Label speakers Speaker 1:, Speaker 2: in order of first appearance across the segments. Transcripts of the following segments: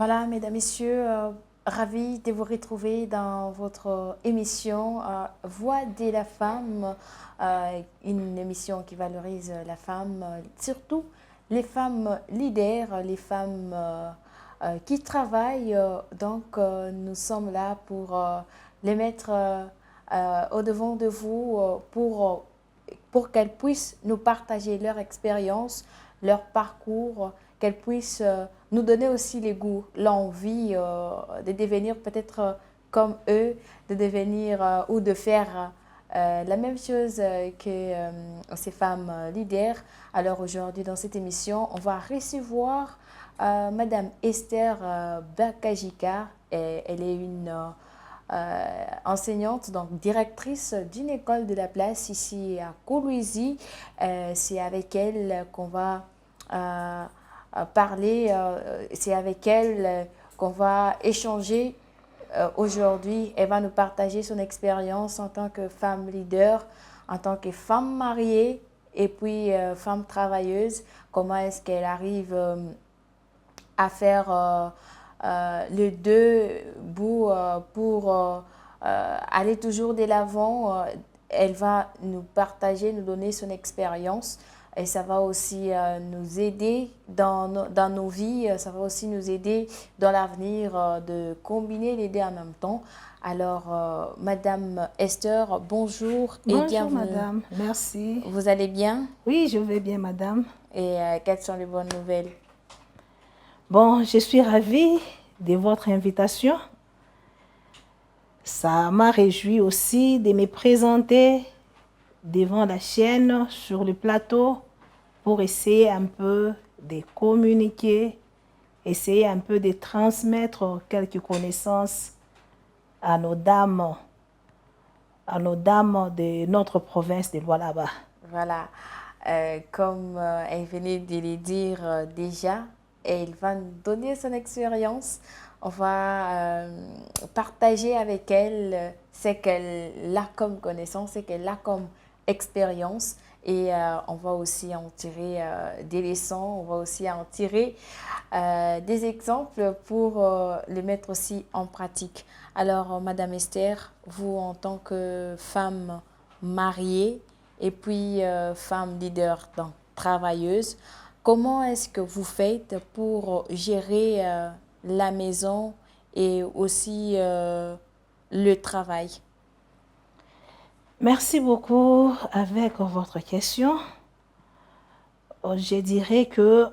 Speaker 1: Voilà, mesdames, messieurs, ravi de vous retrouver dans votre émission Voix de la femme, une émission qui valorise la femme, surtout les femmes leaders, les femmes qui travaillent. Donc, nous sommes là pour les mettre au devant de vous, pour qu'elles puissent nous partager leur expérience, leur parcours, qu'elles puissent nous donner aussi les goûts, l'envie de devenir peut-être comme eux, de devenir ou de faire la même chose que ces femmes leaders. Alors aujourd'hui, dans cette émission, on va recevoir Madame Esther Bakajika. Elle est une enseignante, donc directrice d'une école de la place ici à Kolwezi. C'est avec elle qu'on va parler, c'est avec elle qu'on va échanger aujourd'hui. Elle va nous partager son expérience en tant que femme leader, en tant que femme mariée et puis femme travailleuse. Comment est-ce qu'elle arrive à faire les deux bouts pour aller toujours de l'avant. Elle va nous partager, nous donner son expérience. Et ça va aussi nous aider dans nos vies, ça va aussi nous aider dans l'avenir de combiner les deux en même temps. Alors, Madame Esther, bonjour et bienvenue.
Speaker 2: Bonjour, Madame, merci.
Speaker 1: Vous allez bien?
Speaker 2: Oui, je vais bien, Madame.
Speaker 1: Et quelles sont les bonnes nouvelles?
Speaker 2: Bon, je suis ravie de votre invitation. Ça m'a réjoui aussi de me présenter devant la chaîne sur le plateau pour essayer un peu de communiquer, essayer un peu de transmettre quelques connaissances à nos dames de notre province de Lualaba.
Speaker 1: Voilà, comme elle venait de le dire déjà, elle va nous donner son expérience. On va partager avec elle ce qu'elle a comme connaissance, ce qu'elle a comme expérience. Et on va aussi en tirer des leçons, on va aussi en tirer des exemples pour les mettre aussi en pratique. Alors, Madame Esther, vous en tant que femme mariée et puis femme leader, donc travailleuse, comment est-ce que vous faites pour gérer la maison et aussi le travail?
Speaker 2: Merci beaucoup avec votre question. Je dirais que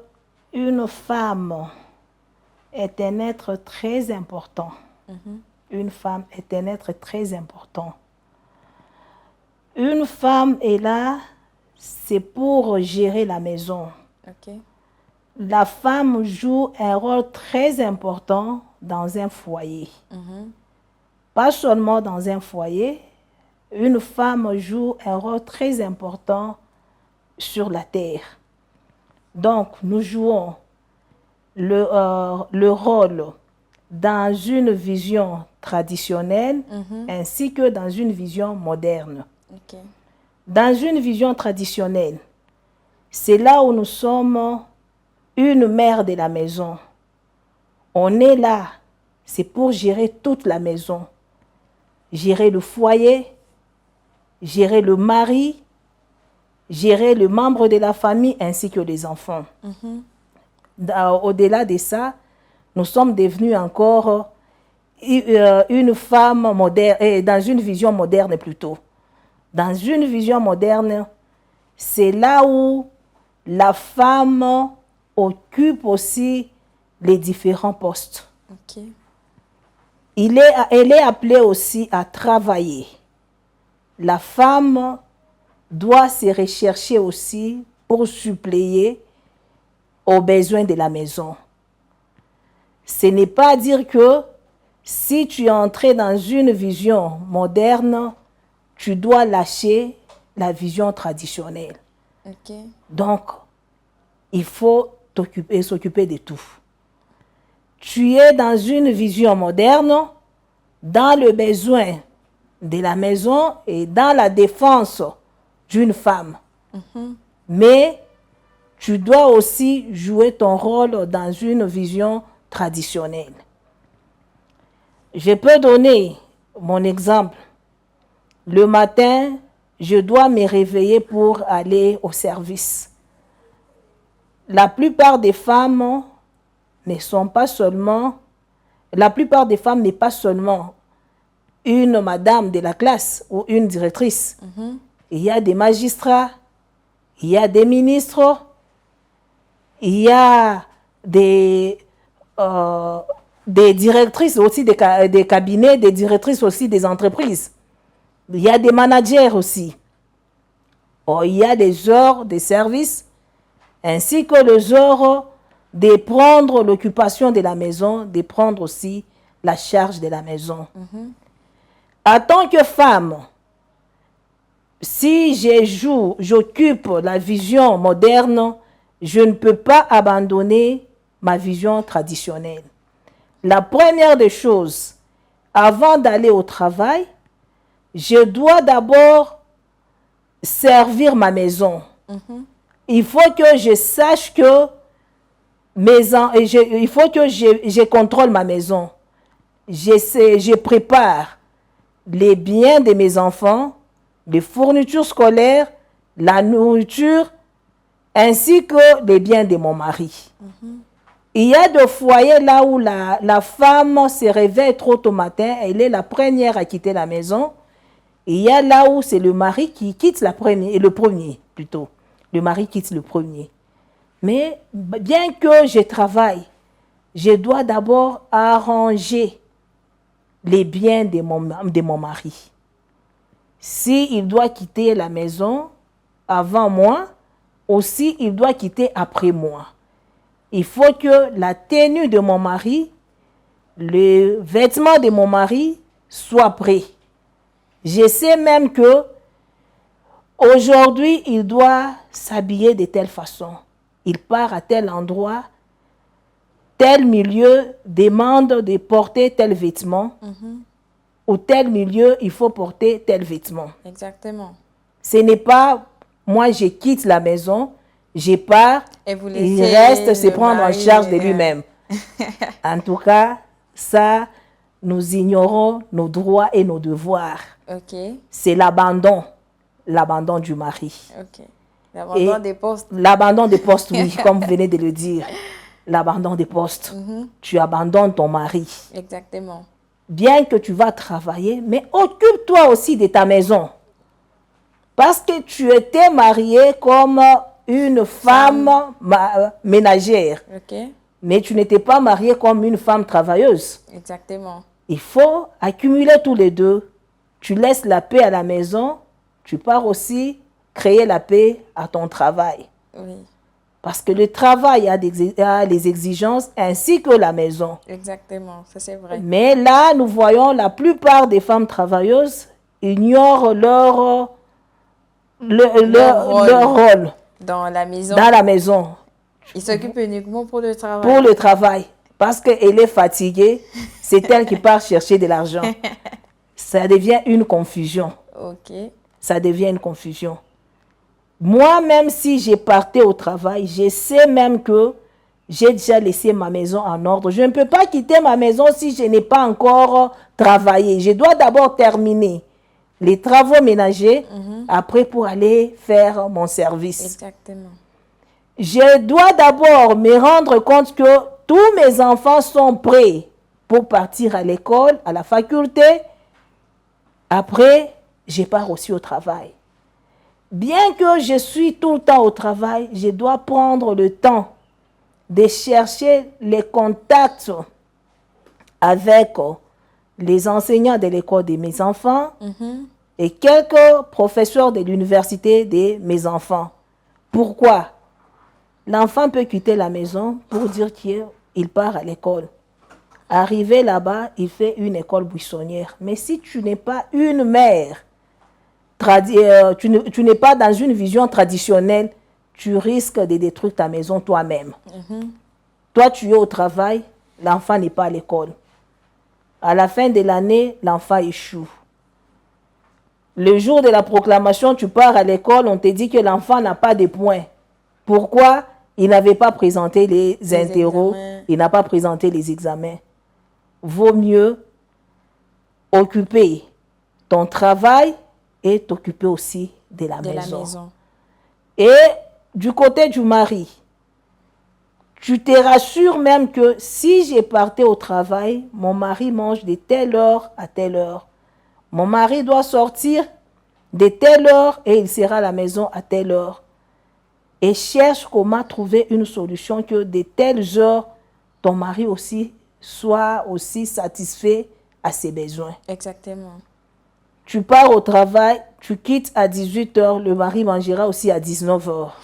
Speaker 2: une femme est un être très important. Une femme est un être très important. Une femme est là, c'est pour gérer la maison.
Speaker 1: Okay.
Speaker 2: La femme joue un rôle très important dans un foyer. Pas seulement dans un foyer, une femme joue un rôle très important sur la terre. Donc, nous jouons le rôle dans une vision traditionnelle ainsi que dans une vision moderne.
Speaker 1: Okay.
Speaker 2: Dans une vision traditionnelle, c'est là où nous sommes une mère de la maison. On est là, c'est pour gérer toute la maison. Gérer le foyer, gérer le mari, gérer le membre de la famille ainsi que les enfants. Au-delà de ça, nous sommes devenus encore une femme moderne, dans une vision moderne plutôt. Dans une vision moderne, c'est là où la femme occupe aussi les différents postes.
Speaker 1: Okay.
Speaker 2: Elle est appelée aussi à travailler. La femme doit se rechercher aussi pour suppléer aux besoins de la maison. Ce n'est pas dire que si tu es entré dans une vision moderne, tu dois lâcher la vision traditionnelle.
Speaker 1: Okay.
Speaker 2: Donc, il faut s'occuper de tout. Tu es dans une vision moderne, dans le besoin de la maison et dans la défense d'une femme. Mais tu dois aussi jouer ton rôle dans une vision traditionnelle. Je peux donner mon exemple. Le matin, je dois me réveiller pour aller au service. La plupart des femmes ne sont pas seulement, la plupart des femmes n'est pas seulement une madame de la classe ou une directrice. Il y a des magistrats, il y a des ministres, il y a des directrices aussi des cabinets, des directrices aussi des entreprises. Il y a des managers aussi. Il y a des heures de service ainsi que les heures de prendre l'occupation de la maison, de prendre aussi la charge de la maison. En tant que femme, si j'occupe la vision moderne, je ne peux pas abandonner ma vision traditionnelle. La première des choses, avant d'aller au travail, je dois d'abord servir ma maison. Il faut que je sache que il faut que je contrôle ma maison. Je prépare les biens de mes enfants, les fournitures scolaires, la nourriture, ainsi que les biens de mon mari. Il y a des foyers là où la femme se réveille trop tôt matin, elle est la première à quitter la maison. Il y a là où c'est le mari qui quitte le premier plutôt. Le mari quitte le premier. Mais bien que je travaille, je dois d'abord arranger les biens de mon mari. S'il doit quitter la maison avant moi, aussi il doit quitter après moi. Il faut que la tenue de mon mari, le vêtement de mon mari soit prêt. Je sais même que aujourd'hui, il doit s'habiller de telle façon. Il part à tel endroit, tel milieu demande de porter tel vêtement, ou tel milieu, il faut porter tel vêtement.
Speaker 1: Exactement.
Speaker 2: Ce n'est pas, moi je quitte la maison, je pars,
Speaker 1: et vous
Speaker 2: il reste se prendre en charge de lui-même. En tout cas, ça, nous ignorons nos droits et nos devoirs. C'est l'abandon du mari.
Speaker 1: L'abandon des postes.
Speaker 2: L'abandon des postes, oui, comme vous venez de le dire. L'abandon des postes. Tu abandonnes ton mari.
Speaker 1: Exactement.
Speaker 2: Bien que tu vas travailler, mais occupe-toi aussi de ta maison. Parce que tu étais mariée comme une femme ménagère. Mais tu n'étais pas mariée comme une femme travailleuse.
Speaker 1: Exactement.
Speaker 2: Il faut accumuler tous les deux. Tu laisses la paix à la maison, tu pars aussi créer la paix à ton travail. Parce que le travail a les exigences ainsi que la maison.
Speaker 1: Exactement, ça c'est vrai.
Speaker 2: Mais là, nous voyons la plupart des femmes travailleuses ignorent leur rôle
Speaker 1: dans la maison.
Speaker 2: Dans la maison.
Speaker 1: Ils s'occupent uniquement pour le travail.
Speaker 2: Pour le travail. Parce qu'elle est fatiguée, c'est elle qui part chercher de l'argent. Ça devient une confusion. Ça devient une confusion. Moi, même si j'ai parté au travail, je sais même que j'ai déjà laissé ma maison en ordre. Je ne peux pas quitter ma maison si je n'ai pas encore travaillé. Je dois d'abord terminer les travaux ménagers, après pour aller faire mon service.
Speaker 1: Exactement.
Speaker 2: Je dois d'abord me rendre compte que tous mes enfants sont prêts pour partir à l'école, à la faculté. Après, je pars aussi au travail. Bien que je suis tout le temps au travail, je dois prendre le temps de chercher les contacts avec les enseignants de l'école de mes enfants et quelques professeurs de l'université de mes enfants. Pourquoi? L'enfant peut quitter la maison pour dire qu'il part à l'école. Arrivé là-bas, il fait une école buissonnière. Mais si tu n'es pas une mère, tu n'es pas dans une vision traditionnelle, tu risques de détruire ta maison toi-même. Toi, tu es au travail, l'enfant n'est pas à l'école. À la fin de l'année, l'enfant échoue. Le jour de la proclamation, tu pars à l'école, on te dit que l'enfant n'a pas de points. Pourquoi? Il n'avait pas présenté les interros,
Speaker 1: examens.
Speaker 2: il n'a pas présenté les examens. Vaut mieux occuper ton travail et t'occuper aussi de la maison. Et du côté du mari, tu te rassures même que si je partais au travail, mon mari mange de telle heure à telle heure. Mon mari doit sortir de telle heure et il sera à la maison à telle heure. Et cherche comment trouver une solution que de telles heures, ton mari aussi soit aussi satisfait à ses besoins.
Speaker 1: Exactement.
Speaker 2: Tu pars au travail, tu quittes à 18 heures, le mari mangera aussi à 19 heures.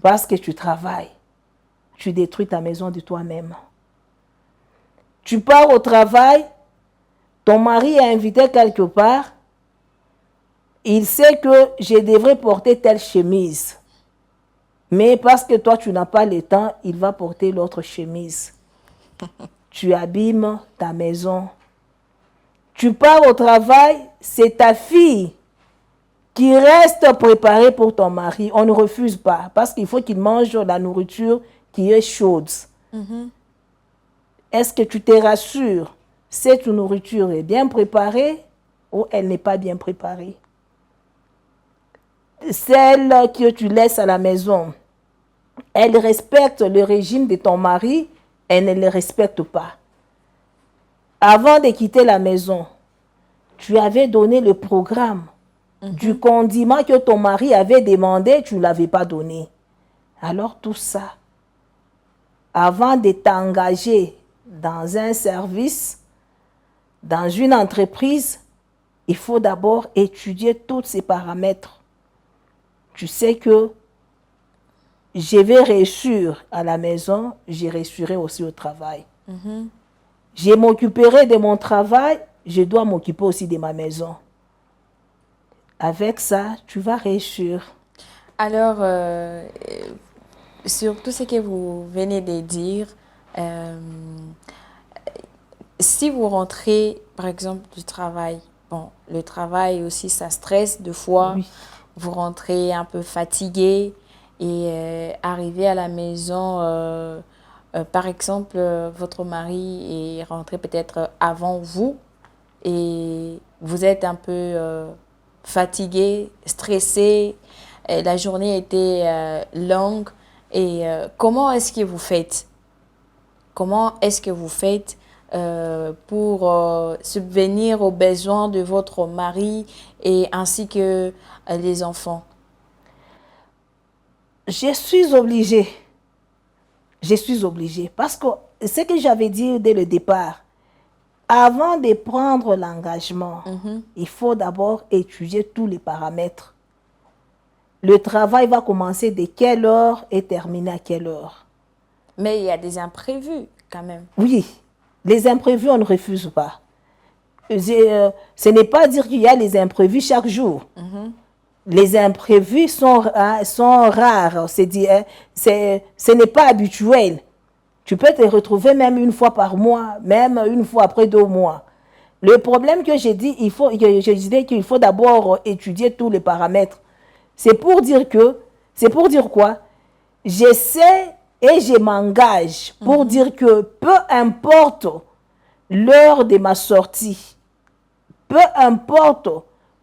Speaker 2: Parce que tu travailles. Tu détruis ta maison de toi-même. Tu pars au travail, ton mari est invité quelque part, il sait que je devrais porter telle chemise. Mais parce que toi, tu n'as pas le temps, il va porter l'autre chemise. Tu abîmes ta maison. Tu pars au travail, c'est ta fille qui reste préparée pour ton mari. On ne refuse pas parce qu'il faut qu'il mange la nourriture qui est chaude. Est-ce que tu te rassures? Cette nourriture est bien préparée ou elle n'est pas bien préparée? Celle que tu laisses à la maison, elle respecte le régime de ton mari, elle ne le respecte pas. Avant de quitter la maison, tu avais donné le programme du condiment que ton mari avait demandé, tu ne l'avais pas donné. Alors tout ça, avant de t'engager dans un service, dans une entreprise, il faut d'abord étudier tous ces paramètres. Tu sais que je vais réussir à la maison, je réussirai aussi au travail. Je m'occuperai de mon travail, je dois m'occuper aussi de ma maison. Avec ça, tu vas réussir.
Speaker 1: Alors, sur tout ce que vous venez de dire, si vous rentrez, par exemple, du travail, bon, le travail aussi, ça stresse deux fois.
Speaker 2: Oui.
Speaker 1: Vous rentrez un peu fatigué et arrivez à la maison, par exemple, votre mari est rentré peut-être avant vous et vous êtes un peu fatigué, stressé, et la journée était longue. Et comment est-ce que vous faites? Comment est-ce que vous faites pour subvenir aux besoins de votre mari et ainsi que les enfants?
Speaker 2: Je suis obligée. Je suis obligée. Parce que ce que j'avais dit dès le départ, avant de prendre l'engagement, il faut d'abord étudier tous les paramètres. Le travail va commencer de quelle heure et terminer à quelle heure?
Speaker 1: Mais il y a des imprévus quand même.
Speaker 2: Oui, les imprévus, on ne refuse pas. Ce n'est pas dire qu'il y a les imprévus chaque jour. Les imprévus sont rares. Ce n'est pas habituel. Tu peux te retrouver même une fois par mois, même une fois après 2 mois. Le problème que j'ai dit, je disais qu'il faut d'abord étudier tous les paramètres. C'est pour dire quoi? J'essaie et je m'engage pour dire que peu importe l'heure de ma sortie, peu importe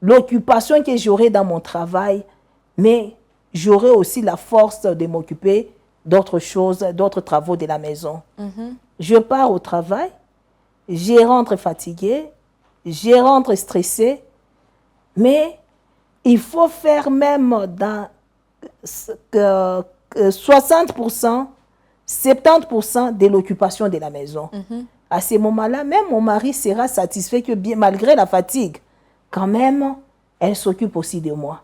Speaker 2: l'occupation que j'aurai dans mon travail, mais j'aurai aussi la force de m'occuper d'autres choses, d'autres travaux de la maison. Je pars au travail, je rentre fatiguée, je rentre stressée, mais il faut faire même dans 60%, 70% de l'occupation de la maison. À ce moment-là, même mon mari sera satisfait que bien, malgré la fatigue, quand même, elle s'occupe aussi de moi.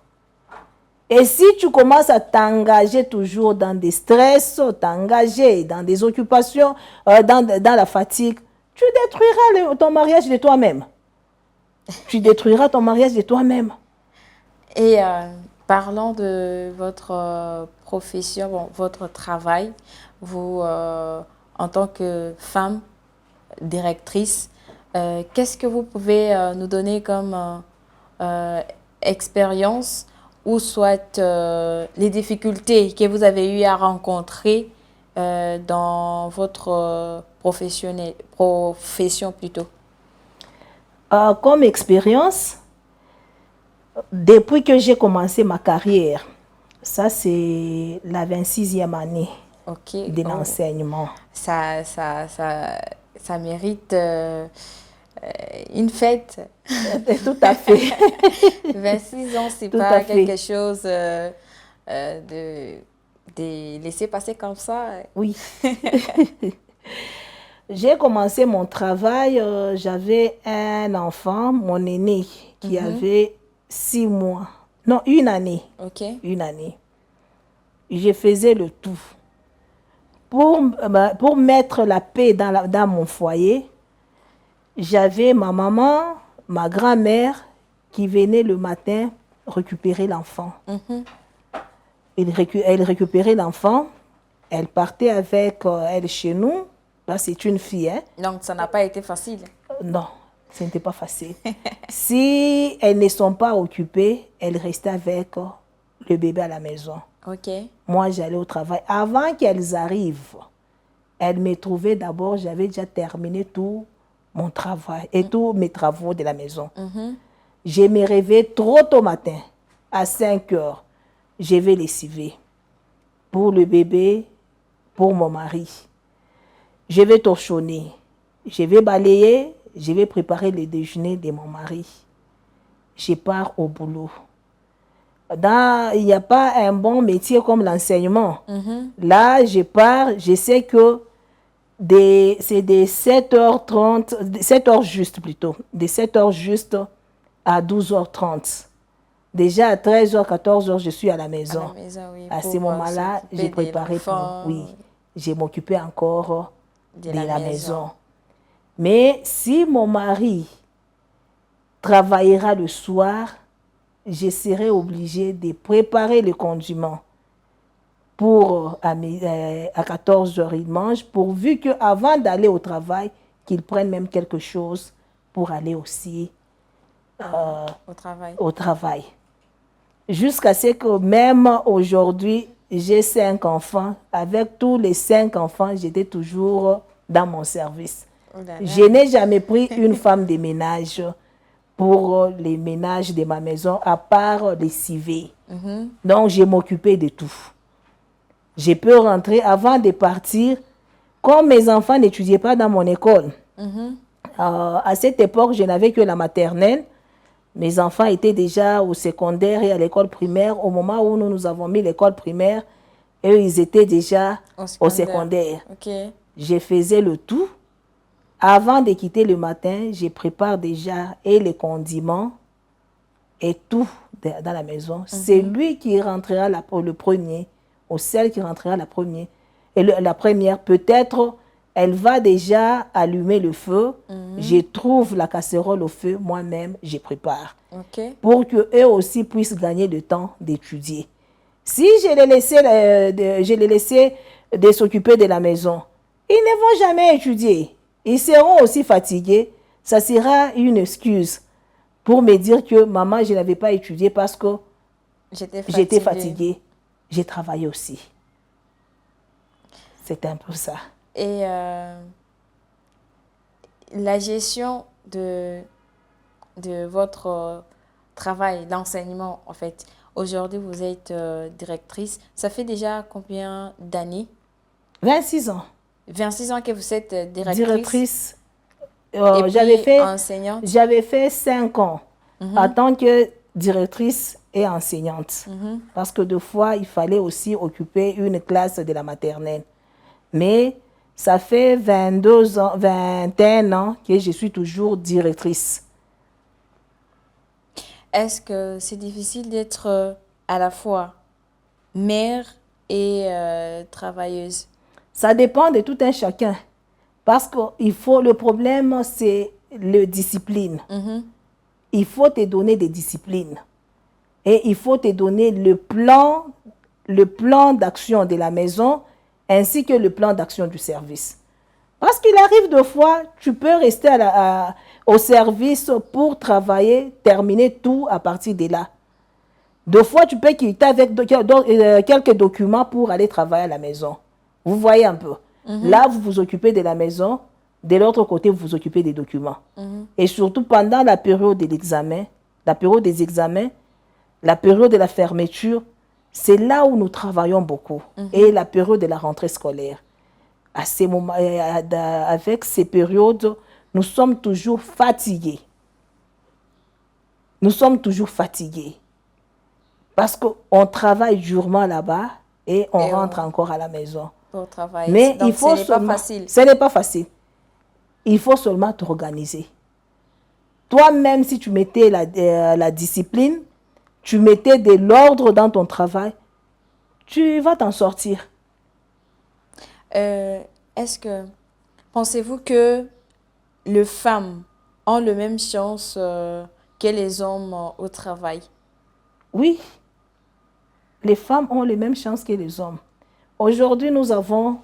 Speaker 2: Et si tu commences à t'engager toujours dans des stress, t'engager dans des occupations, dans la fatigue, tu détruiras ton mariage de toi-même. Tu détruiras ton mariage de toi-même.
Speaker 1: Et parlant de votre profession, bon, votre travail, vous, en tant que femme directrice, qu'est-ce que vous pouvez nous donner comme expérience ou soit les difficultés que vous avez eu à rencontrer dans votre profession plutôt?
Speaker 2: Comme expérience, depuis que j'ai commencé ma carrière, ça c'est la 26e année de l'enseignement.
Speaker 1: Ça mérite une fête.
Speaker 2: Tout à fait.
Speaker 1: 26 ans, c'est
Speaker 2: Tout
Speaker 1: pas
Speaker 2: à fait.
Speaker 1: quelque chose de laisser passer comme ça.
Speaker 2: Oui. J'ai commencé mon travail, j'avais un enfant, mon aîné, qui avait 6 mois. Non, une année.
Speaker 1: OK.
Speaker 2: Une année. Je faisais le tout. Pour mettre la paix dans mon foyer, j'avais ma maman, ma grand-mère qui venait le matin récupérer l'enfant. Elle récupérait l'enfant, elle partait avec elle chez nous. Là, c'est une fille. Hein?
Speaker 1: Donc, ça n'a pas été facile.
Speaker 2: Non, ce n'était pas facile. Si elles ne sont pas occupées, elles restaient avec le bébé à la maison.
Speaker 1: OK.
Speaker 2: Moi, j'allais au travail. Avant qu'elles arrivent, elles me trouvaient d'abord, j'avais déjà terminé tout mon travail et tous mes travaux de la maison. Je me réveillais trop tôt matin, à 5 heures. Je vais lessiver pour le bébé, pour mon mari. Je vais torchonner, je vais balayer, je vais préparer le déjeuner de mon mari. Je pars au boulot. Il n'y a pas un bon métier comme l'enseignement. Là, je pars, je sais que c'est de 7h30, 7h juste plutôt, de 7h juste à 12h30. Déjà à 13h, 14h, je suis à la maison.
Speaker 1: À la maison, oui,
Speaker 2: à ce moment-là, j'ai préparé pour... Oui, j'ai m'occupé encore de la maison. Mais si mon mari travaillera le soir, je serai obligée de préparer le condiment. Pour à 14h, il mange, pourvu qu'avant d'aller au travail, qu'il prenne même quelque chose pour aller aussi au travail. Jusqu'à ce que même aujourd'hui, j'ai 5 enfants. Avec tous les 5 enfants, j'étais toujours dans mon service. Je n'ai jamais pris une femme de ménage pour les ménages de ma maison, à part les civils. Donc, je m'occupais de tout. Je peux rentrer avant de partir. Comme mes enfants n'étudiaient pas dans mon école, à cette époque, je n'avais que la maternelle. Mes enfants étaient déjà au secondaire et à l'école primaire. Au moment où nous avons mis l'école primaire, eux, ils étaient déjà au secondaire.
Speaker 1: Okay.
Speaker 2: Je faisais le tout. Avant de quitter le matin, je prépare déjà et les condiments et tout dans la maison. C'est lui qui rentrera le premier, ou celle qui rentrera la première. Peut-être, elle va déjà allumer le feu. Je trouve la casserole au feu, moi-même, je prépare.
Speaker 1: Okay.
Speaker 2: Pour qu'eux aussi puissent gagner le temps d'étudier. Si je les laissais de s'occuper de la maison, ils ne vont jamais étudier. Ils seront aussi fatigués. Ça sera une excuse pour me dire que maman, je n'avais pas étudié parce que j'étais fatiguée. J'ai travaillé aussi. C'est un peu ça.
Speaker 1: Et la gestion de votre travail, l'enseignement, en fait. Aujourd'hui, vous êtes directrice. Ça fait déjà combien d'années?
Speaker 2: 26 ans.
Speaker 1: 26 ans que vous êtes directrice.
Speaker 2: Directrice.
Speaker 1: Enseignante.
Speaker 2: J'avais fait 5 ans en tant que directrice et enseignante. Parce que 2 fois, il fallait aussi occuper une classe de la maternelle. Mais ça fait 21 ans que je suis toujours directrice.
Speaker 1: Est-ce que c'est difficile d'être à la fois mère et travailleuse?
Speaker 2: Ça dépend de tout un chacun. Parce que le problème, c'est la discipline. Il faut te donner des disciplines. Et il faut te donner le plan d'action de la maison ainsi que le plan d'action du service. Parce qu'il arrive 2 fois, tu peux rester au service pour travailler, terminer tout à partir de là. Deux fois, tu peux quitter avec quelques documents pour aller travailler à la maison. Vous voyez un peu. Là, vous vous occupez de la maison. De l'autre côté, vous vous occupez des documents. Et surtout, pendant la période de l'examen, la période des examens, la période de la fermeture, c'est là où nous travaillons beaucoup. Et la période de la rentrée scolaire. À ces moments, avec ces périodes, nous sommes toujours fatigués. Nous sommes toujours fatigués. Parce qu'on travaille durement là-bas et on rentre encore à la maison.
Speaker 1: Pour travailler.
Speaker 2: Mais
Speaker 1: donc,
Speaker 2: il faut
Speaker 1: ce n'est pas facile.
Speaker 2: Ce n'est pas facile. Il faut seulement t'organiser. Toi-même, si tu mettais la discipline, tu mettais de l'ordre dans ton travail, tu vas t'en sortir.
Speaker 1: Pensez-vous que les femmes ont la même chance que les hommes au travail?
Speaker 2: Oui, les femmes ont les mêmes chances que les hommes. Aujourd'hui, nous avons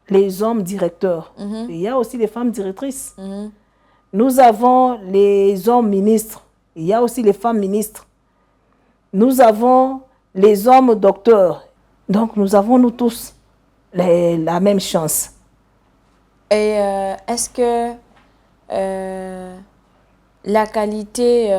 Speaker 2: les hommes directeurs. Il y a aussi les femmes directrices. Nous avons les hommes ministres. Il y a aussi les femmes ministres. Nous avons les hommes docteurs. Donc, nous avons, nous tous, la même chance.
Speaker 1: Et est-ce que la qualité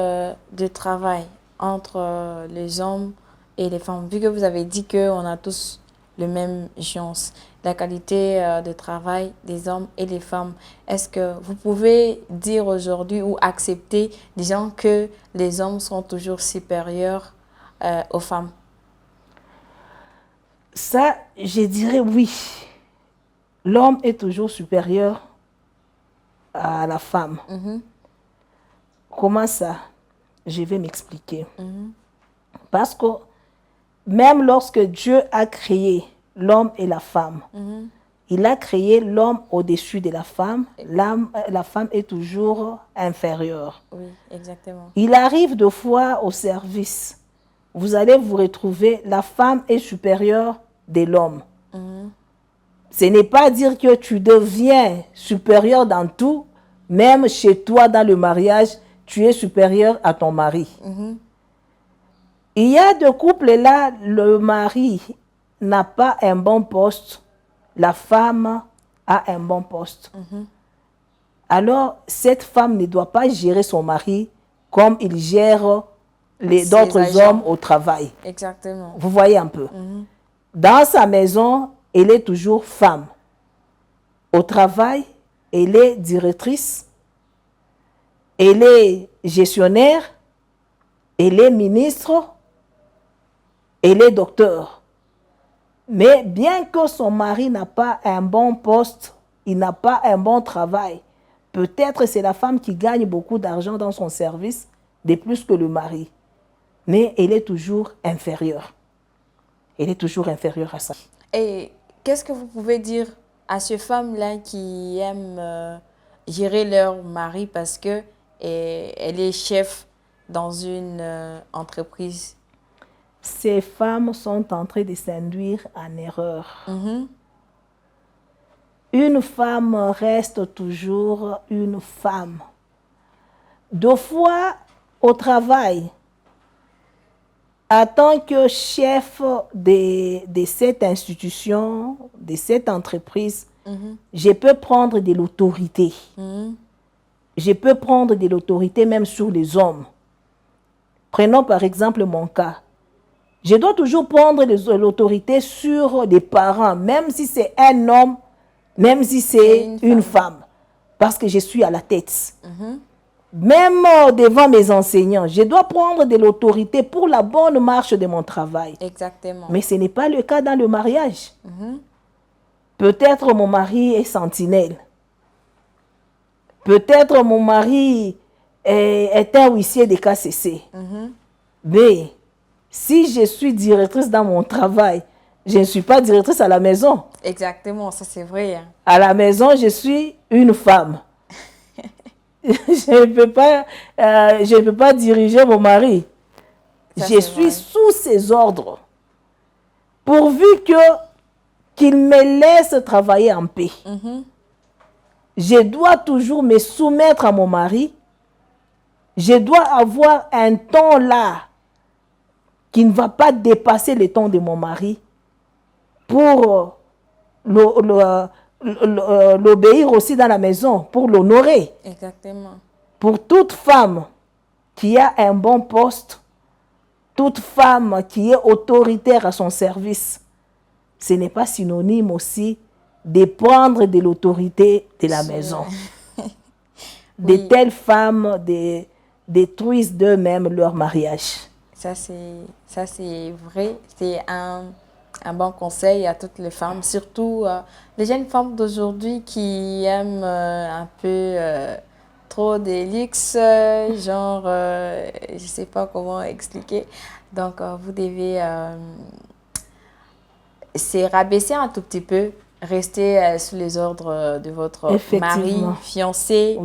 Speaker 1: de travail entre les hommes et les femmes, vu que vous avez dit qu'on a tous les mêmes chances, la qualité de travail des hommes et des femmes, est-ce que vous pouvez dire aujourd'hui ou accepter, disons, que les hommes sont toujours supérieurs aux femmes?
Speaker 2: Ça, je dirais oui. L'homme est toujours supérieur à la femme. Comment ça? Je vais m'expliquer. Parce que même lorsque Dieu a créé l'homme et la femme, il a créé l'homme au-dessus de la femme. La femme est toujours inférieure.
Speaker 1: Oui, exactement.
Speaker 2: Il arrive deux fois au service. Vous allez vous retrouver, la femme est supérieure de l'homme. Ce n'est pas dire que tu deviens supérieur dans tout, même chez toi dans le mariage, tu es supérieur à ton mari. Il y a des couples là, le mari n'a pas un bon poste, la femme a un bon poste. Alors, cette femme ne doit pas gérer son mari comme il gère d'autres hommes au travail.
Speaker 1: Exactement.
Speaker 2: Vous voyez un peu. Dans sa maison, elle est toujours femme. Au travail, elle est directrice, elle est gestionnaire, elle est ministre, elle est docteur. Mais bien que son mari n'a pas un bon poste, il n'a pas un bon travail, peut-être c'est la femme qui gagne beaucoup d'argent dans son service, de plus que le mari. Mais elle est toujours inférieure. Elle est toujours inférieure à ça.
Speaker 1: Et qu'est-ce que vous pouvez dire à ces femmes-là qui aiment gérer leur mari parce que elle est chef dans une entreprise?
Speaker 2: Ces femmes sont en train de s'induire en erreur. Une femme reste toujours une femme. Deux fois au travail, en tant que chef de cette institution, de cette entreprise, je peux prendre de l'autorité. Je peux prendre de l'autorité même sur les hommes. Prenons par exemple mon cas. Je dois toujours prendre l'autorité sur les parents, même si c'est un homme, même si c'est une femme, parce que je suis à la tête. Même devant mes enseignants, je dois prendre de l'autorité pour la bonne marche de mon travail.
Speaker 1: Exactement.
Speaker 2: Mais ce n'est pas le cas dans le mariage. Peut-être mon mari est sentinelle. Peut-être mon mari est un huissier de KCC. Mais si je suis directrice dans mon travail, je ne suis pas directrice à la maison.
Speaker 1: Exactement, ça c'est vrai.
Speaker 2: À la maison, je suis une femme. Je ne peux pas diriger mon mari. Je suis sous ses ordres. Pourvu qu'il me laisse travailler en paix. Je dois toujours me soumettre à mon mari. Je dois avoir un ton là qui ne va pas dépasser le temps de mon mari pour l'obéir aussi dans la maison, pour l'honorer.
Speaker 1: Exactement.
Speaker 2: Pour toute femme qui a un bon poste, toute femme qui est autoritaire à son service, ce n'est pas synonyme aussi de prendre de l'autorité de la maison. De telles femmes détruisent d'eux-mêmes leur mariage.
Speaker 1: Ça, c'est vrai. C'est un bon conseil à toutes les femmes, surtout les jeunes femmes d'aujourd'hui qui aiment un peu trop des luxes, genre, je ne sais pas comment expliquer. Donc, vous devez se rabaisser un tout petit peu, rester sous les ordres de votre mari, fiancé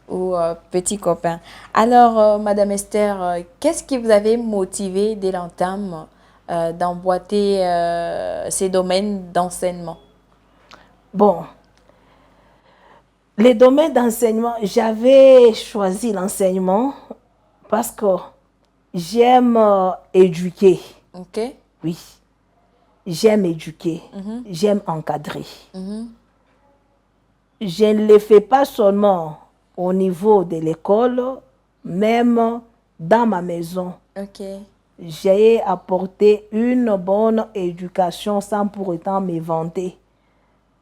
Speaker 1: ou petit copain. Alors, Madame Esther, qu'est-ce qui vous avait motivé dès l'entame d'emboîter ces domaines d'enseignement?
Speaker 2: Bon, les domaines d'enseignement, j'avais choisi l'enseignement parce que j'aime éduquer.
Speaker 1: Ok.
Speaker 2: Oui, j'aime éduquer, j'aime encadrer. Je ne le fais pas seulement au niveau de l'école, même dans ma maison.
Speaker 1: Ok.
Speaker 2: J'ai apporté une bonne éducation sans pour autant me vanter.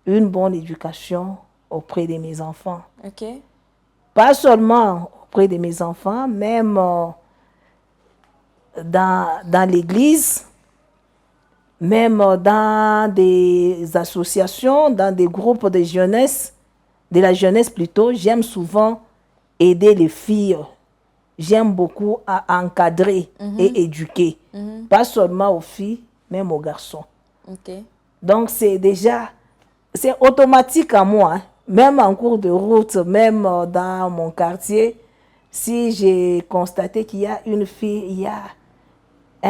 Speaker 2: Une bonne éducation auprès de mes enfants.
Speaker 1: Ok.
Speaker 2: Pas seulement auprès de mes enfants, même dans l'église, même dans des associations, dans des groupes de jeunesse, de la jeunesse plutôt. J'aime souvent aider les filles. J'aime beaucoup à encadrer et éduquer. Pas seulement aux filles, même aux garçons.
Speaker 1: Okay.
Speaker 2: Donc, c'est automatique à moi. Hein. Même en cours de route, même dans mon quartier, si j'ai constaté qu'il y a une fille,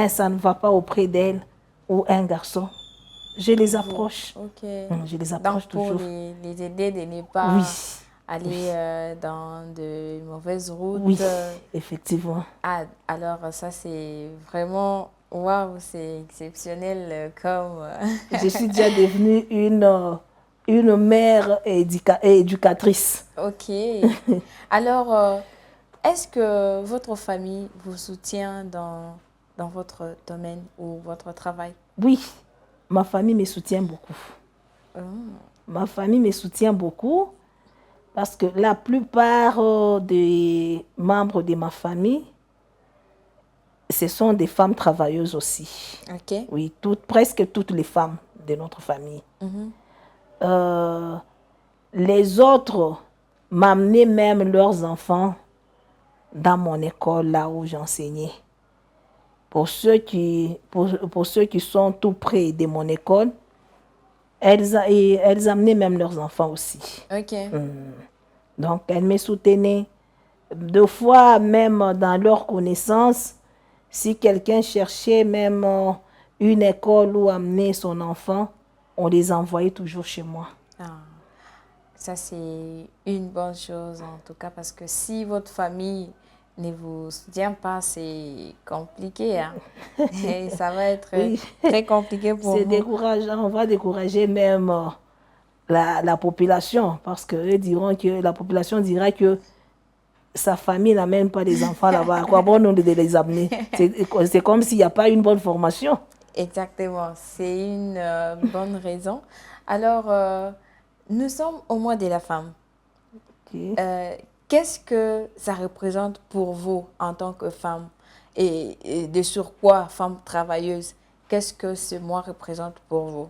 Speaker 2: ça ne va pas auprès d'elle, ou un garçon, je les approche.
Speaker 1: Okay.
Speaker 2: Je les approche
Speaker 1: donc,
Speaker 2: toujours.
Speaker 1: Pour les aider de ne pas aller dans de mauvaises routes.
Speaker 2: Oui, effectivement.
Speaker 1: Ah, alors, ça, c'est vraiment... Waouh, c'est exceptionnel comme...
Speaker 2: Je suis déjà devenue une mère éducatrice.
Speaker 1: Ok. Alors, est-ce que votre famille vous soutient dans votre domaine ou votre travail?
Speaker 2: Oui, ma famille me soutient beaucoup. Ma famille me soutient beaucoup parce que la plupart des membres de ma famille, ce sont des femmes travailleuses aussi.
Speaker 1: Ok.
Speaker 2: Oui, presque toutes les femmes de notre famille. Les autres m'amenaient même leurs enfants dans mon école, là où j'enseignais. Pour ceux qui sont tout près de mon école, elles amenaient même leurs enfants aussi.
Speaker 1: Ok.
Speaker 2: Donc, elles me soutenaient. Deux fois, même dans leur connaissance, si quelqu'un cherchait même une école où amener son enfant, on les envoyait toujours chez moi.
Speaker 1: Ah, ça, c'est une bonne chose en tout cas, parce que si votre famille ne vous soutient pas, c'est compliqué. Hein? Et ça va être très compliqué pour vous.
Speaker 2: C'est décourageant. On va décourager même la population, parce que diront que la population dira que sa famille n'amène pas des enfants là-bas. À quoi bon nous de les amener? C'est comme s'il n'y a pas une bonne formation.
Speaker 1: Exactement, c'est une bonne raison. Alors, nous sommes au mois de la femme.
Speaker 2: Okay.
Speaker 1: Qu'est-ce que ça représente pour vous en tant que femme et de surcroît, femme travailleuse? Qu'est-ce que ce mois représente pour vous?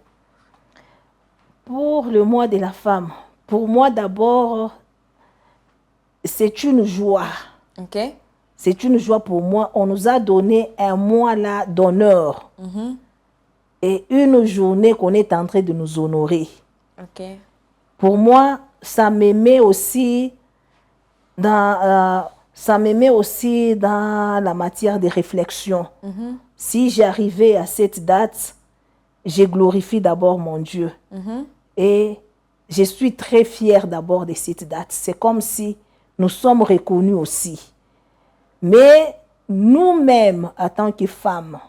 Speaker 2: Pour le mois de la femme, pour moi d'abord, c'est une joie.
Speaker 1: Ok.
Speaker 2: C'est une joie pour moi. On nous a donné un mois là d'honneur. Et une journée qu'on est en train de nous honorer.
Speaker 1: Ok.
Speaker 2: Pour moi, ça me met aussi dans la matière de réflexion. Si j'arrivais à cette date, je glorifie d'abord mon Dieu. Et je suis très fière d'abord de cette date. C'est comme si nous sommes reconnus aussi. Mais nous-mêmes, en tant que femmes,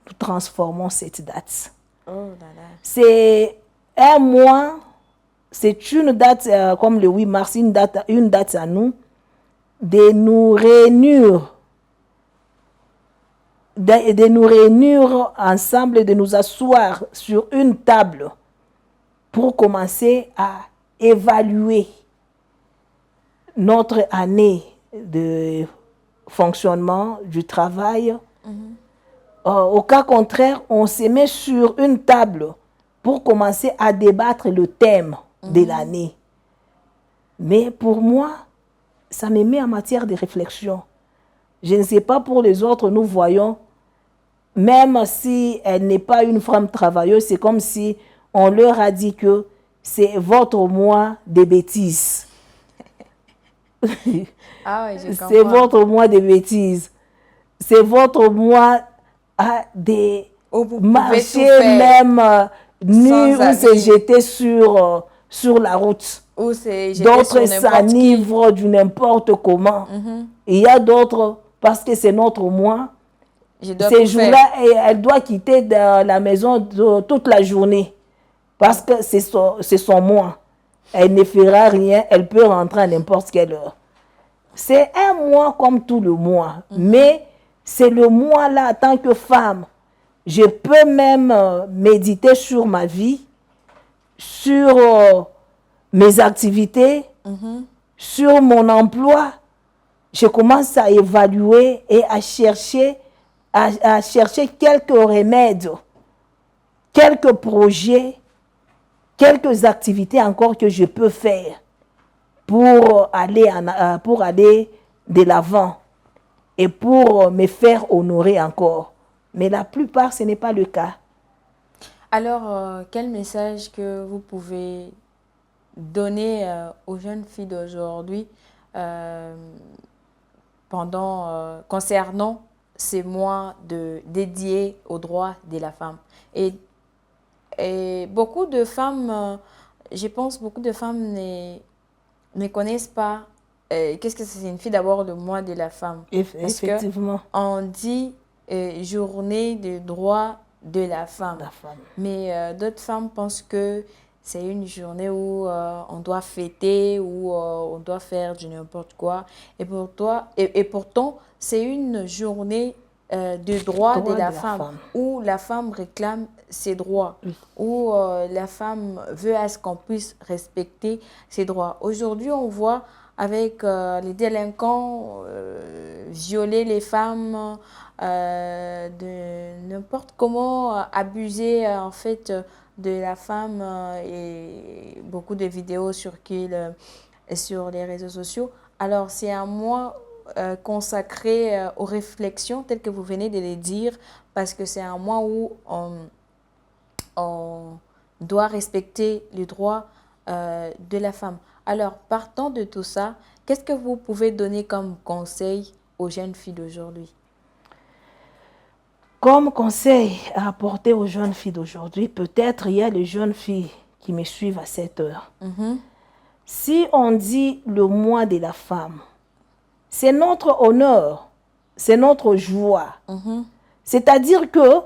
Speaker 2: nous transformons cette date.
Speaker 1: Oh là là.
Speaker 2: C'est un mois, c'est une date comme le 8 mars, une date à nous, de nous réunir, de nous réunir ensemble, de nous asseoir sur une table pour commencer à évaluer notre année de fonctionnement du travail. Au cas contraire, on se met sur une table pour commencer à débattre le thème de l'année. Mais pour moi, ça me met en matière de réflexion. Je ne sais pas pour les autres, nous voyons, même si elle n'est pas une femme travailleuse, c'est comme si on leur a dit que c'est votre mois de bêtises.
Speaker 1: Ah oui, je comprends.
Speaker 2: C'est votre mois de bêtises. C'est votre mois de
Speaker 1: Où vous pouvez
Speaker 2: marcher
Speaker 1: tout faire
Speaker 2: même nu
Speaker 1: sans
Speaker 2: ou se
Speaker 1: habit.
Speaker 2: jeter sur la route.
Speaker 1: Ou c'est j'étais
Speaker 2: D'autres
Speaker 1: sur n'importe qui.
Speaker 2: s'enivrent du n'importe comment. Il y a d'autres, parce que c'est notre mois,
Speaker 1: Je dois
Speaker 2: ces
Speaker 1: tout faire.
Speaker 2: jours-là, elle doit quitter la maison toute la journée. Parce que c'est son mois. Elle ne fera rien, elle peut rentrer à n'importe quelle heure. C'est un mois comme tout le mois. Mais c'est le mois-là, en tant que femme, je peux même méditer sur ma vie, sur mes activités, sur mon emploi. Je commence à évaluer et à chercher quelques remèdes, quelques projets, quelques activités encore que je peux faire pour aller de l'avant et pour me faire honorer encore. Mais la plupart, ce n'est pas le cas.
Speaker 1: Alors, quel message que vous pouvez donner aux jeunes filles d'aujourd'hui concernant ces mois dédiés aux droits de la femme? Et beaucoup de femmes, je pense, beaucoup de femmes ne connaissent pas qu'est-ce que ça signifie d'abord le mois de la femme.
Speaker 2: Effectivement.
Speaker 1: On dit journée des droits de la femme. Mais d'autres femmes pensent que c'est une journée où on doit fêter, où on doit faire du n'importe quoi. Et pourtant, c'est une journée de droits de la femme, où la femme réclame ses droits, où la femme veut à ce qu'on puisse respecter ses droits. Aujourd'hui, on voit avec les délinquants violer les femmes, de n'importe comment abuser en fait de la femme et beaucoup de vidéos circulent sur les réseaux sociaux. Alors c'est un mois consacré aux réflexions telles que vous venez de les dire, parce que c'est un mois où on doit respecter les droits de la femme. Alors, partant de tout ça, qu'est-ce que vous pouvez donner comme conseil aux jeunes filles d'aujourd'hui?
Speaker 2: Comme conseil à apporter aux jeunes filles d'aujourd'hui, peut-être il y a les jeunes filles qui me suivent à cette heure. Si on dit le mois de la femme, c'est notre honneur, c'est notre joie. C'est-à-dire que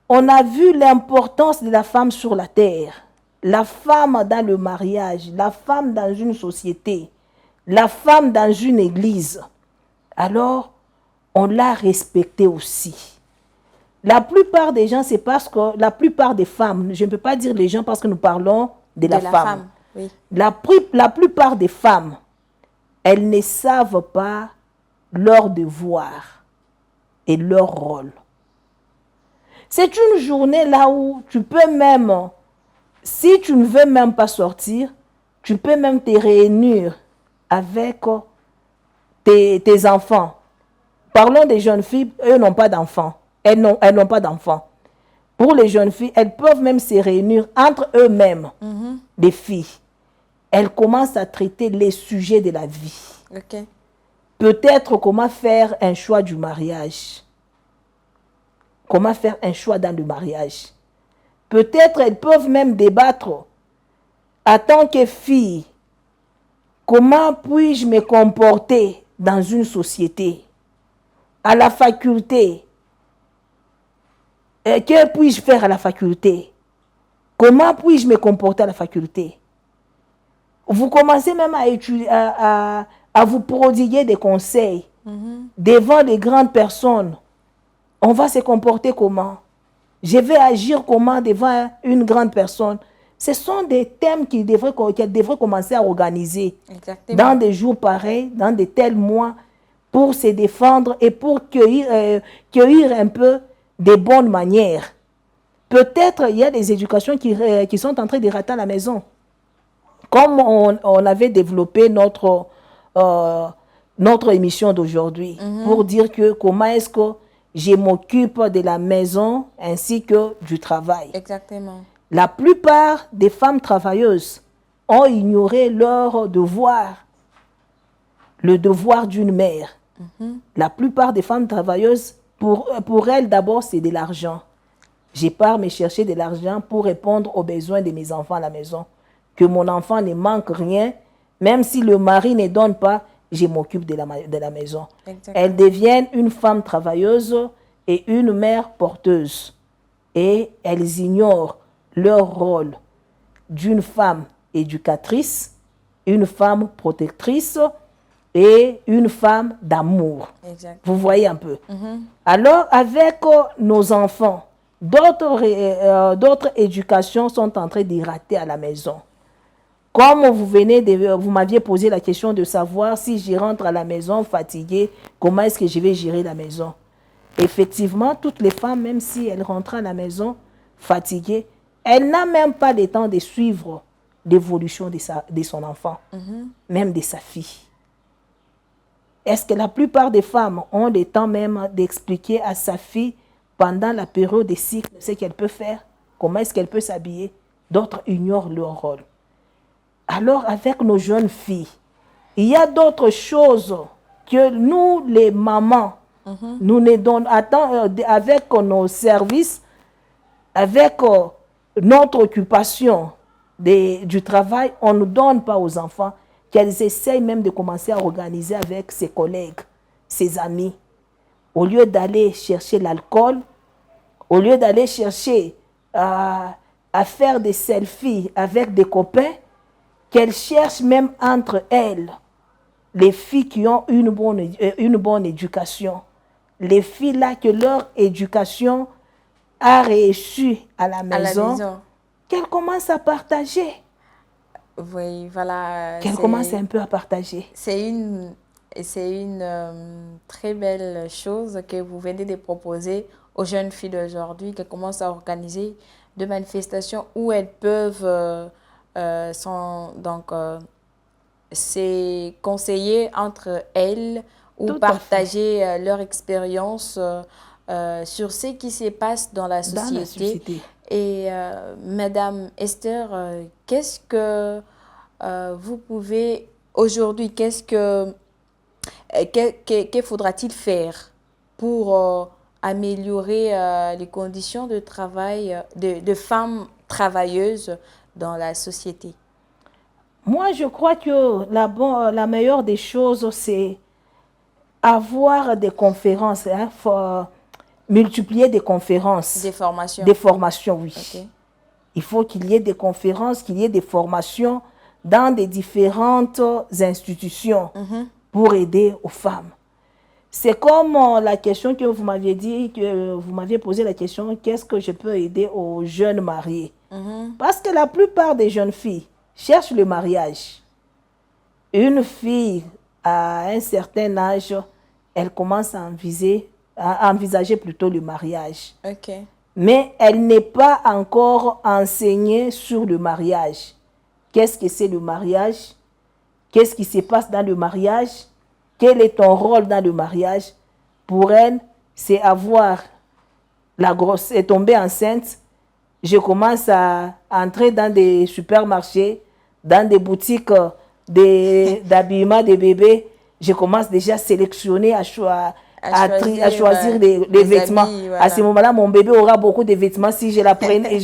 Speaker 2: on a vu l'importance de la femme sur la terre. La femme dans le mariage, la femme dans une société, la femme dans une église. Alors, on l'a respectée aussi. La plupart des gens, c'est parce que la plupart des femmes, je ne peux pas dire les gens parce que nous parlons de la femme.
Speaker 1: Oui.
Speaker 2: La plupart des femmes, elles ne savent pas leur devoir et leur rôle. C'est une journée là où tu peux même, si tu ne veux même pas sortir, tu peux même te réunir avec tes enfants. Parlons des jeunes filles, eux n'ont pas d'enfants. Elles n'ont pas d'enfants. Pour les jeunes filles, elles peuvent même se réunir entre eux-mêmes, les filles. Elles commencent à traiter les sujets de la vie. Peut-être comment faire un choix du mariage. Comment faire un choix dans le mariage. Peut-être elles peuvent même débattre en tant que fille. Comment puis-je me comporter dans une société? À la faculté, Que puis-je faire à la faculté? Comment puis-je me comporter à la faculté? Vous commencez même à vous prodiguer des conseils devant les grandes personnes. On va se comporter comment? Je vais agir comment devant une grande personne? Ce sont des thèmes qu'elle devrait commencer à organiser.
Speaker 1: Exactement.
Speaker 2: Dans des jours pareils, dans de tels mois, pour se défendre et pour cueillir un peu des bonnes manières. Peut-être il y a des éducations qui sont en train de rater à la maison. Comme on avait développé notre émission d'aujourd'hui pour dire que comment est-ce que je m'occupe de la maison ainsi que du travail.
Speaker 1: Exactement.
Speaker 2: La plupart des femmes travailleuses ont ignoré leur devoir, le devoir d'une mère. La plupart des femmes travailleuses, pour elles d'abord, c'est de l'argent. Je pars me chercher de l'argent pour répondre aux besoins de mes enfants à la maison. Que mon enfant ne manque rien, même si le mari ne donne pas, je m'occupe de la maison.
Speaker 1: Exactement.
Speaker 2: Elles deviennent une femme travailleuse et une mère porteuse. Et elles ignorent leur rôle d'une femme éducatrice, une femme protectrice et une femme d'amour. Vous voyez un peu. Alors, avec nos enfants, d'autres éducations sont en train d'y rater à la maison. Comme vous m'aviez posé la question de savoir si je rentre à la maison fatiguée, comment est-ce que je vais gérer la maison? Effectivement, toutes les femmes, même si elles rentrent à la maison fatiguées, elles n'ont même pas le temps de suivre l'évolution de son enfant, même de sa fille. Est-ce que la plupart des femmes ont le temps même d'expliquer à sa fille pendant la période des cycles ce qu'elle peut faire, comment est-ce qu'elle peut s'habiller? D'autres ignorent leur rôle. Alors, avec nos jeunes filles, il y a d'autres choses que nous, les mamans, nous ne donnons avec nos services, avec notre occupation du travail, on ne donne pas aux enfants qu'elles essayent même de commencer à organiser avec ses collègues, ses amis. Au lieu d'aller chercher l'alcool, au lieu d'aller chercher à faire des selfies avec des copains, qu'elles cherchent même entre elles les filles qui ont une bonne éducation. Les filles là que leur éducation a réussi à la maison. Qu'elles commencent à partager.
Speaker 1: Oui, voilà.
Speaker 2: Qu'elles commencent un peu à partager.
Speaker 1: C'est une très belle chose que vous venez de proposer aux jeunes filles d'aujourd'hui qui commencent à organiser des manifestations où elles peuvent se conseiller entre elles ou partager leur expérience sur ce qui se passe dans la société. Et Madame Esther, qu'est-ce que vous pouvez aujourd'hui, que faudra-t-il faire pour améliorer les conditions de travail de femmes travailleuses dans la société?
Speaker 2: Moi, je crois que la meilleure des choses, c'est avoir des conférences, multiplier des conférences.
Speaker 1: Des formations.
Speaker 2: Des formations, oui.
Speaker 1: Okay.
Speaker 2: Il faut qu'il y ait des conférences, qu'il y ait des formations dans des différentes institutions pour aider aux femmes. C'est comme la question que vous m'aviez dit, que vous m'aviez posé la question, qu'est-ce que je peux aider aux jeunes mariés? Parce que la plupart des jeunes filles cherchent le mariage. Une fille à un certain âge, elle commence à envisager plutôt le mariage.
Speaker 1: Okay.
Speaker 2: Mais elle n'est pas encore enseignée sur le mariage. Qu'est-ce que c'est le mariage? Qu'est-ce qui se passe dans le mariage? Quel est ton rôle dans le mariage? Pour elle, c'est avoir la grosse et tomber enceinte. Je commence à entrer dans des supermarchés, dans des boutiques d'habillement des bébés. Je commence déjà à sélectionner, à choisir les vêtements. Habits, voilà. À ce moment-là, mon bébé aura beaucoup de vêtements. Si je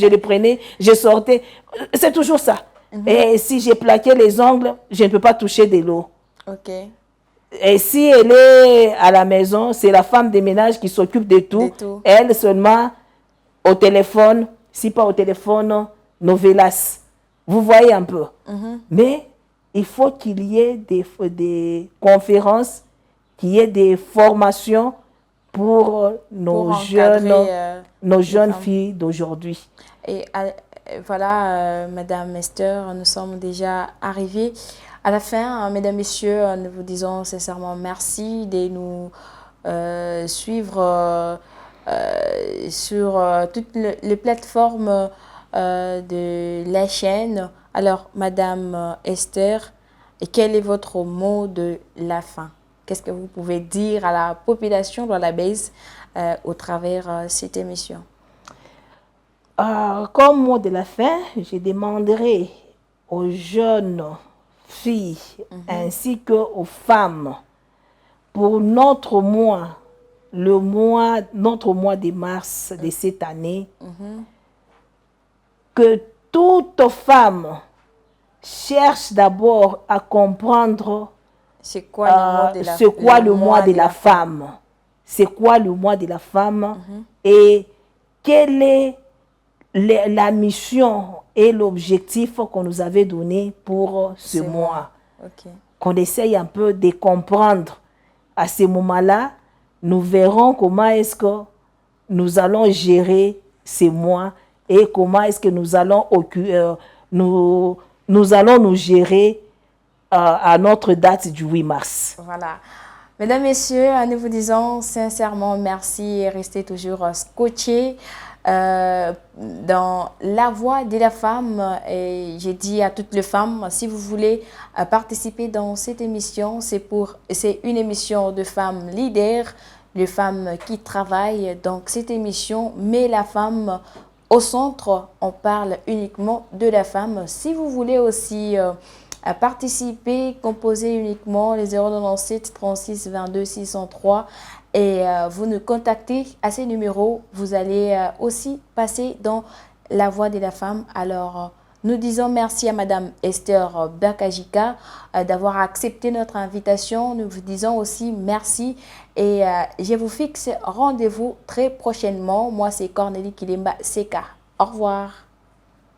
Speaker 2: les prenais, je sortais. C'est toujours ça. Et si j'ai plaqué les ongles, je ne peux pas toucher de l'eau.
Speaker 1: Okay.
Speaker 2: Et si elle est à la maison, c'est la femme de ménage qui s'occupe de tout. Elle seulement au téléphone, si pas au téléphone, novelas. Vous voyez un peu. Mais il faut qu'il y ait des conférences, qu'il y ait des formations pour nos jeunes filles d'aujourd'hui.
Speaker 1: Et voilà, Madame Esther, nous sommes déjà arrivés à la fin. Mesdames, Messieurs, nous vous disons sincèrement merci de nous suivre sur toutes les plateformes de la chaîne. Alors, Madame Esther, quel est votre mot de la fin? Qu'est-ce que vous pouvez dire à la population de la base au travers de cette émission?
Speaker 2: Comme mot de la fin, je demanderai aux jeunes filles ainsi qu'aux femmes pour notre mois de mars de cette année, que toute femme cherche d'abord à comprendre
Speaker 1: c'est quoi
Speaker 2: le mois de la femme. C'est quoi le mois de la femme et quelle est la mission et l'objectif qu'on nous avait donné pour ce mois. Qu'on essaye un peu de comprendre. À ce moment-là, nous verrons comment est-ce que nous allons gérer ces mois et comment est-ce que nous allons nous gérer à notre date du 8 mars.
Speaker 1: Voilà. Mesdames, Messieurs, nous vous disons sincèrement merci et restez toujours scotchés dans la voix de la femme. Et j'ai dit à toutes les femmes, si vous voulez participer dans cette émission, c'est une émission de femmes leaders, de femmes qui travaillent. Donc cette émission met la femme au centre. On parle uniquement de la femme. Si vous voulez aussi à participer, composer uniquement les 097 36 22 603 et vous nous contactez à ces numéros. Vous allez aussi passer dans la voix de la femme. Alors, nous disons merci à Madame Esther Bakajika d'avoir accepté notre invitation. Nous vous disons aussi merci et je vous fixe rendez-vous très prochainement. Moi, c'est Cornélie Kilemba Seka. Au revoir.